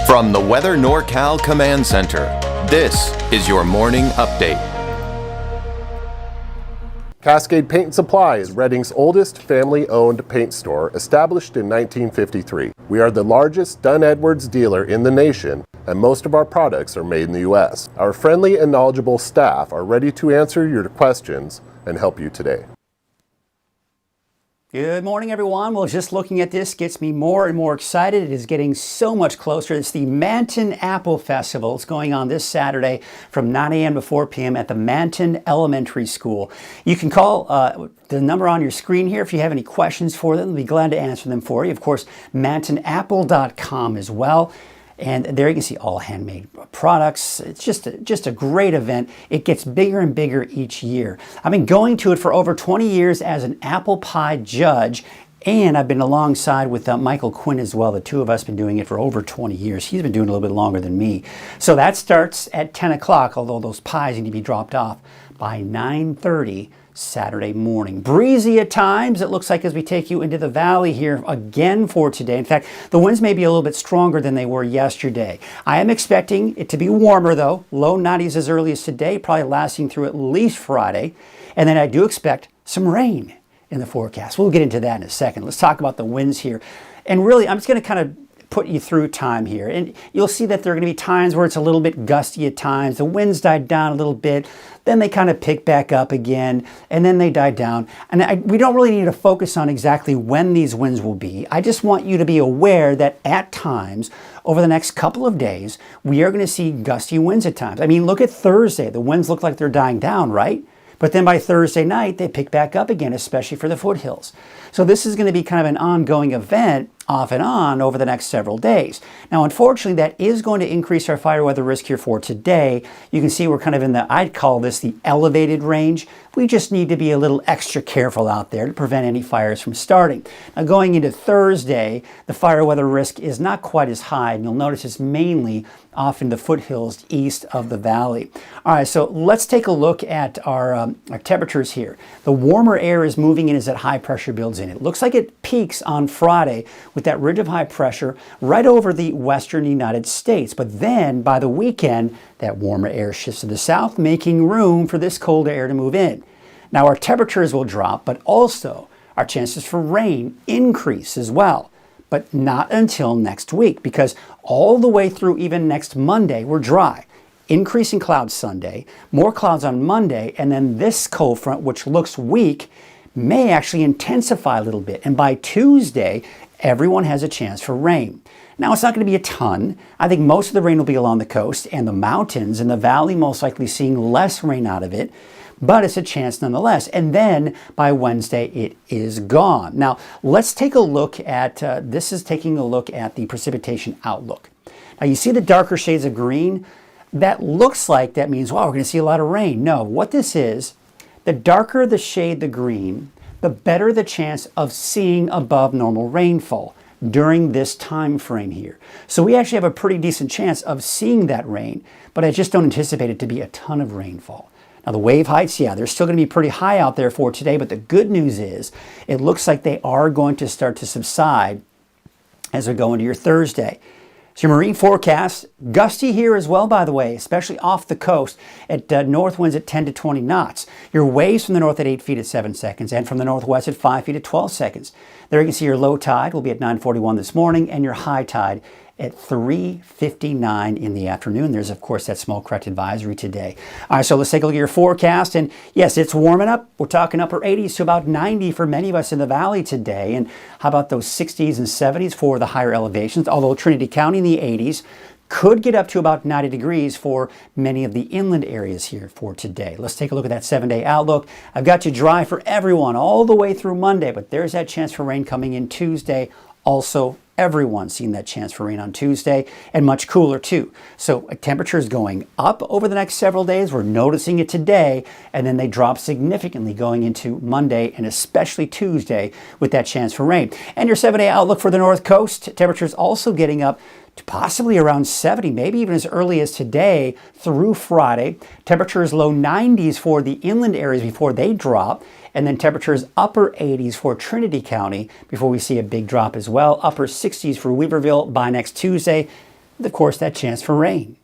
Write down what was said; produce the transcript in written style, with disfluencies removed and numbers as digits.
From the Weather NorCal Command Center, this is your morning update. Cascade Paint and Supply is Reading's oldest family-owned paint store, established in 1953. We are the largest Dunn Edwards dealer in the nation, and most of our products are made in the U.S. Our friendly and knowledgeable staff are ready to answer your questions and help you today. Good morning, everyone. Well, just looking at this gets me more and more excited. It is getting so much closer. It's the Manton Apple Festival. It's going on this Saturday from 9 a.m. to 4 p.m. at the Manton Elementary School. You can call the number on your screen here if you have any questions for them. We'll be glad to answer them for you. Of course, mantonapple.com as well. And there you can see all handmade products. It's just a great event. It gets bigger and bigger each year. I've been going to it for over 20 years as an apple pie judge, and I've been alongside with Michael Quinn as well. The two of us have been doing it for over 20 years. He's been doing it a little bit longer than me. So that starts at 10 o'clock, although those pies need to be dropped off by 9:30 Saturday morning. Breezy at times, it looks like, as we take you into the valley here again for today. In fact, the winds may be a little bit stronger than they were yesterday. I am expecting it to be warmer though, low 90s as early as today, probably lasting through at least Friday. And then I do expect some rain in the forecast. We'll get into that in a second. Let's talk about the winds here. And really, I'm just going to kind of put you through time here. And you'll see that there are going to be times where it's a little bit gusty at times. The winds died down a little bit. Then they kind of pick back up again, and then they die down. And we don't really need to focus on exactly when these winds will be. I just want you to be aware that at times, over the next couple of days, we are going to see gusty winds at times. I mean, look at Thursday. The winds look like they're dying down, right? But then by Thursday night, they pick back up again, especially for the foothills. So this is going to be kind of an ongoing event off and on over the next several days. Now, unfortunately, that is going to increase our fire weather risk here for today. You can see we're kind of in the, I'd call this the elevated range. We just need to be a little extra careful out there to prevent any fires from starting. Now, going into Thursday, the fire weather risk is not quite as high, and you'll notice it's mainly off in the foothills east of the valley. All right, so let's take a look at our temperatures here. The warmer air is moving in as that high pressure builds in. It looks like it peaks on Friday with that ridge of high pressure right over the western United States. But then by the weekend, that warmer air shifts to the south, making room for this colder air to move in. Now our temperatures will drop, but also our chances for rain increase as well. But not until next week, because all the way through even next Monday, we're dry. Increasing clouds Sunday, more clouds on Monday, and then this cold front, which looks weak, may actually intensify a little bit. And by Tuesday, everyone has a chance for rain. Now, it's not going to be a ton. I think most of the rain will be along the coast and the mountains, and the valley most likely seeing less rain out of it. But it's a chance nonetheless. And then by Wednesday, it is gone. Now, let's take a look at, this is taking a look at the precipitation outlook. Now, you see the darker shades of green? That looks like that means, wow, we're going to see a lot of rain. No, what this is, the darker the shade, the green, the better the chance of seeing above normal rainfall during this time frame here. So we actually have a pretty decent chance of seeing that rain, but I just don't anticipate it to be a ton of rainfall. Now the wave heights, yeah, they're still going to be pretty high out there for today, but the good news is it looks like they are going to start to subside as we go into your Thursday. So your marine forecast, gusty here as well, by the way, especially off the coast at north winds at 10 to 20 knots. Your waves from the north at 8 feet at 7 seconds and from the northwest at 5 feet at 12 seconds. There you can see your low tide will be at 9:41 this morning and your high tide at 3:59 in the afternoon. There's, of course, that small correct advisory today. All right, so let's take a look at your forecast. And yes, it's warming up. We're talking upper 80s to about 90 for many of us in the valley today. And how about those 60s and 70s for the higher elevations? Although Trinity County in the 80s could get up to about 90 degrees for many of the inland areas here for today. Let's take a look at that 7-day outlook. I've got you dry for everyone all the way through Monday, but there's that chance for rain coming in Tuesday. Also, everyone's seen that chance for rain on Tuesday, and much cooler too. So temperatures going up over the next several days. We're noticing it today, and then they drop significantly going into Monday and especially Tuesday with that chance for rain. And your 7-day outlook for the North Coast, temperatures also getting up to possibly around 70, maybe even as early as today through Friday. Temperatures low 90s for the inland areas before they drop, and then temperatures upper 80s for Trinity County before we see a big drop as well. Upper 60s for Weaverville by next Tuesday. with, of course, that chance for rain.